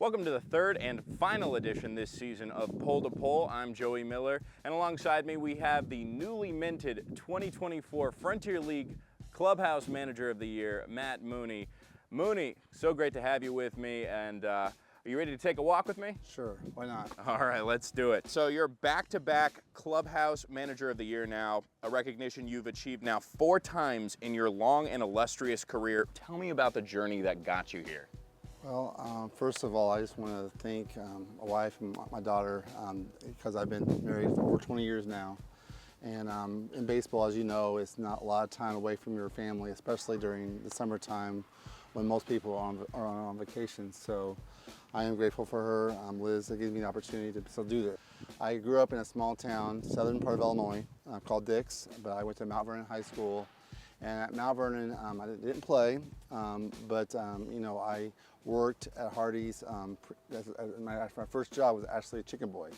Welcome to the third and final edition this season of Pole to Pole. I'm Joey Miller, and alongside me we have the newly minted 2024 Frontier League Clubhouse Manager of the Year, Matt Mooney. Mooney, so great to have you with me, and are you ready to take a walk with me? Sure, why not? All right, let's do it. So you're back-to-back Clubhouse Manager of the Year now, a recognition you've achieved now 4 times in your long and illustrious career. Tell me about the journey that got you here. Well, first of all, I just want to thank my wife and my daughter because I've been married for over 20 years now. And in baseball, as you know, it's not a lot of time away from your family, especially during the summertime when most people are on vacation. So I am grateful for her, Liz, that gives me the opportunity to still do this. I grew up in a small town, southern part of Illinois, called Dix, but I went to Mount Vernon High School. And at Mount Vernon, I didn't play, but you know, I worked at Hardee's. My first job was actually a chicken boy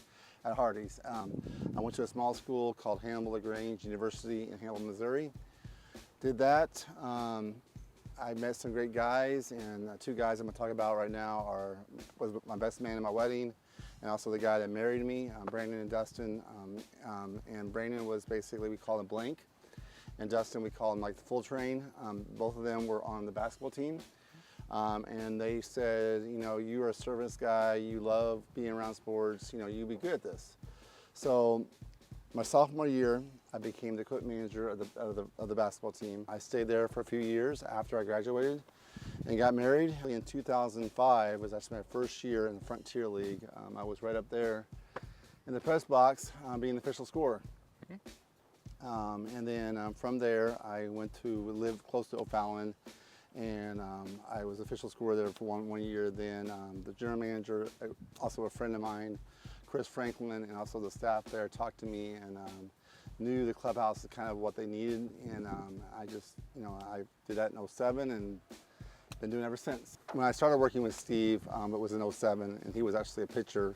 at Hardee's. I went to a small school called Hannibal-LaGrange University in Hannibal, Missouri. Did that. I met some great guys, and 2 guys I'm going to talk about right now was my best man in my wedding, and also the guy that married me, Brandon and Dustin. And Brandon was basically, we call him Blank. And Dustin, we call him like the full train. Both of them were on the basketball team. And they said, you know, you're a service guy, you love being around sports, you know, you'd be good at this. So my sophomore year, I became the equipment manager of the basketball team. I stayed there for a few years after I graduated and got married. In 2005 was actually my first year in the Frontier League. I was right up there in the press box being the official scorer. And then from there, I went to live close to O'Fallon, and I was official scorer there for one year. Then the general manager, also a friend of mine, Chris Franklin, and also the staff there talked to me and knew the clubhouse is kind of what they needed. And I just, you know, I did that in 07 and been doing it ever since. When I started working with Steve, it was in 07, and he was actually a pitcher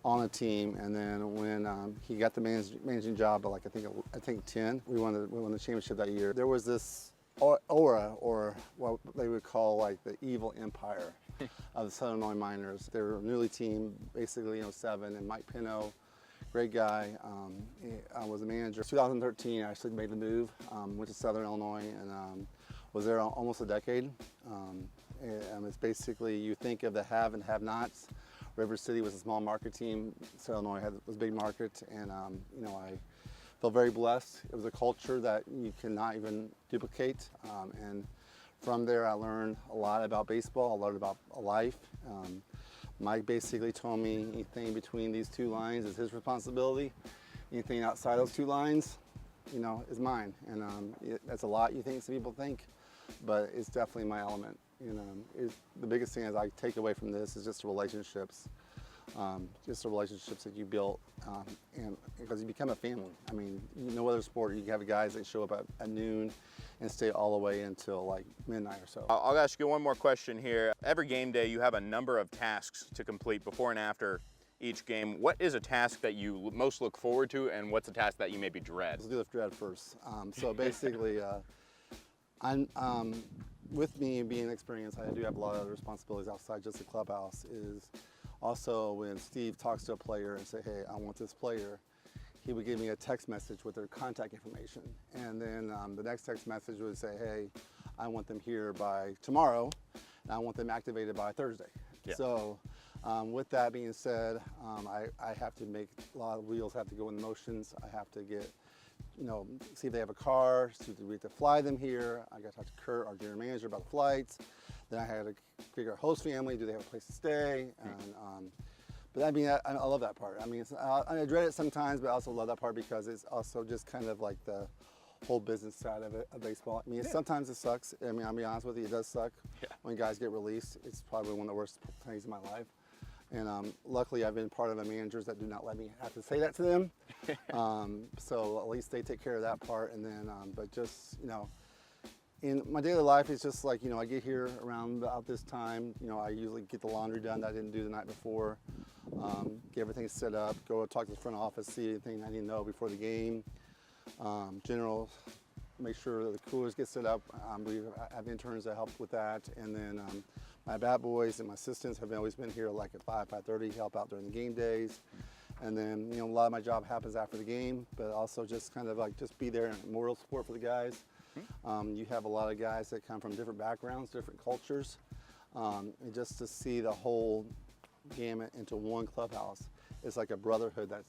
on a team, and then when he got the managing job, like I think 10, we won the championship that year. There was this aura, or what they would call like the evil empire of the Southern Illinois Miners. They were a newly team, basically in 07, and Mike Pino, great guy, was the manager. 2013, I actually made the move, went to Southern Illinois, and was there almost a decade. It's basically, you think of the have and have-nots. River City was a small market team, so Illinois was a big market, and you know, I felt very blessed. It was a culture that you cannot even duplicate, and from there I learned a lot about baseball, I learned about life. Mike basically told me anything between these 2 lines is his responsibility. Anything outside those 2 lines, you know, is mine, and that's a lot, you think, some people think, but it's definitely my element. You know, the biggest thing is I take away from this is just the relationships, that you built, and because you become a family. I mean, no other sport, you have guys that show up at noon and stay all the way until like midnight or so. I'll ask you one more question here. Every game day, you have a number of tasks to complete before and after each game. What is a task that you most look forward to, and what's a task that you maybe dread? Let's do the dread first. So basically, with me being experienced, I do have a lot of other responsibilities outside just the clubhouse. Is also when Steve talks to a player and say, hey, I want this player, he would give me a text message with their contact information. And then the next text message would say, hey, I want them here by tomorrow, and I want them activated by Thursday. Yeah. So with that being said, I have to make a lot of wheels have to go in motions. I have to get, you know, see if they have a car, so we have to fly them here. I got to talk to Kurt, our general manager, about the flights. Then I had to figure out host family, do they have a place to stay? And, but I mean, I love that part. I mean, I dread it sometimes, but I also love that part because it's also just kind of like the whole business side of it, of baseball. I mean, sometimes it sucks. I mean, I'll be honest with you, it does suck. Yeah. When guys get released, it's probably one of the worst things in my life. And luckily, I've been part of the managers that do not let me have to say that to them. So at least they take care of that part. And then, but just, you know, in my daily life, it's just like, you know, I get here around about this time. You know, I usually get the laundry done that I didn't do the night before. Get everything set up, go talk to the front office, see anything I need to know before the game. General, make sure that the coolers get set up. We have interns that help with that. And then My bat boys and my assistants have always been here like at 5:30, help out during the game days. And then, a lot of my job happens after the game, but also just kind of like just be there and moral support for the guys. You have a lot of guys that come from different backgrounds, different cultures, and just to see the whole gamut into one clubhouse is like a brotherhood that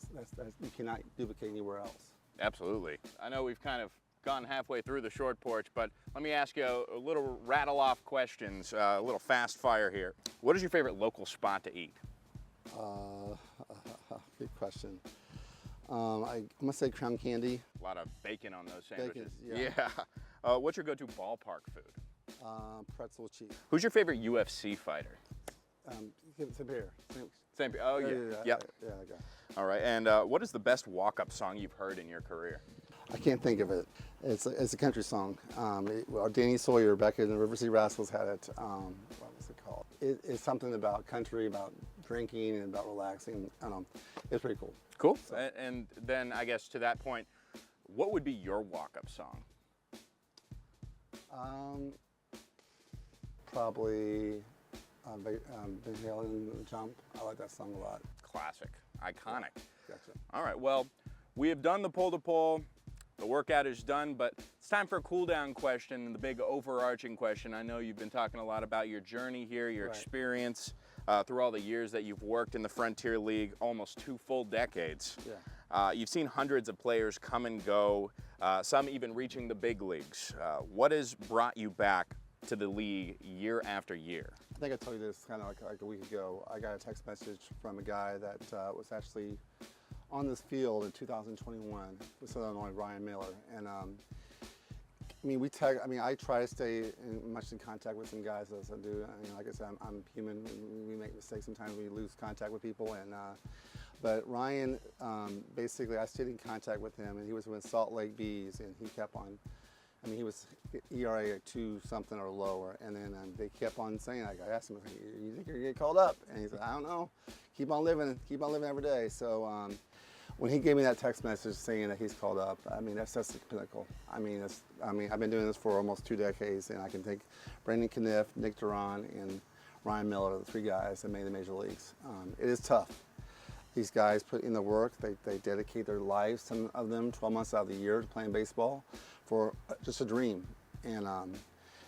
you cannot duplicate anywhere else. Absolutely. I know we've kind of gone halfway through the short porch, but let me ask you a little rattle off questions, a little fast fire here. What is your favorite local spot to eat? Good question. I'm gonna say Crown Candy. A lot of bacon on those sandwiches. Bacon, yeah. What's your go-to ballpark food? Pretzel cheese. Who's your favorite UFC fighter? Same here. Same. Oh yeah. Yeah. Okay. All right. And what is the best walk-up song you've heard in your career? I can't think of it. It's a country song. Danny Sawyer back in the River City Rascals had it. What was it called? It's something about country, about drinking, and about relaxing. I don't know. It's pretty cool. Cool. So. And then I guess to that point, what would be your walk-up song? Probably Big Halen Jump. I like that song a lot. Classic. Iconic. Gotcha. All right. Well, we have done the pole to pole. The workout is done, but it's time for a cool down question and the big overarching question. I know you've been talking a lot about your journey here, your experience through all the years that you've worked in the Frontier League, almost 2 full decades. Yeah. You've seen hundreds of players come and go, some even reaching the big leagues. What has brought you back to the league year after year? I think I told you this kind of like a week ago. I got a text message from a guy that was actually on this field in 2021 with Southern Illinois, Ryan Miller, and I try to stay much in contact with some guys as I do. Like I said, I'm human. We make mistakes sometimes. We lose contact with people, and but Ryan, basically, I stayed in contact with him, and he was with Salt Lake Bees, and he kept on. He was ERA at 2 something or lower, and then they kept on saying, I asked him, you think you're gonna get called up? And he said, I don't know. Keep on living every day. So when he gave me that text message saying that he's called up, that's the pinnacle. I've been doing this for almost 2 decades, and I can think Brandon Kniff, Nick Duran, and Ryan Miller are the 3 guys that made the major leagues. It is tough. These guys put in the work. They dedicate their lives, some of them 12 months out of the year, to playing baseball for just a dream. And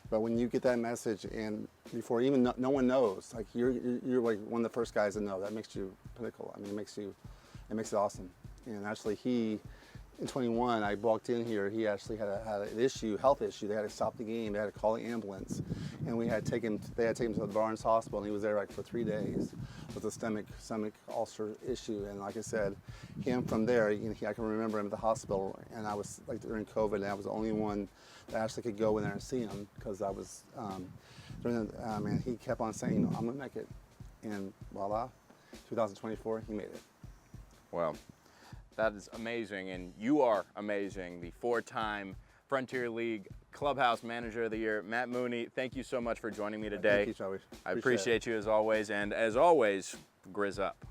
but when you get that message, and before even no one knows, like you're like one of the first guys to know, that makes you pinnacle. It makes it awesome. And actually, in 21, I walked in here. He actually had an health issue. They had to stop the game. They had to call the ambulance, and they had to take him to the Barnes Hospital. And he was there like for 3 days with a stomach ulcer issue. And like I said, him from there, I can remember him at the hospital. And I was like during COVID, and I was the only one that actually could go in there and see him because I was and he kept on saying, I'm gonna make it. And voila, 2024, he made it. Well, that is amazing, and you are amazing. The 4-time Frontier League Clubhouse Manager of the Year, Matt Mooney. Thank you so much for joining me today. Thank you, Joey. I appreciate you as always, and as always, Grizz up.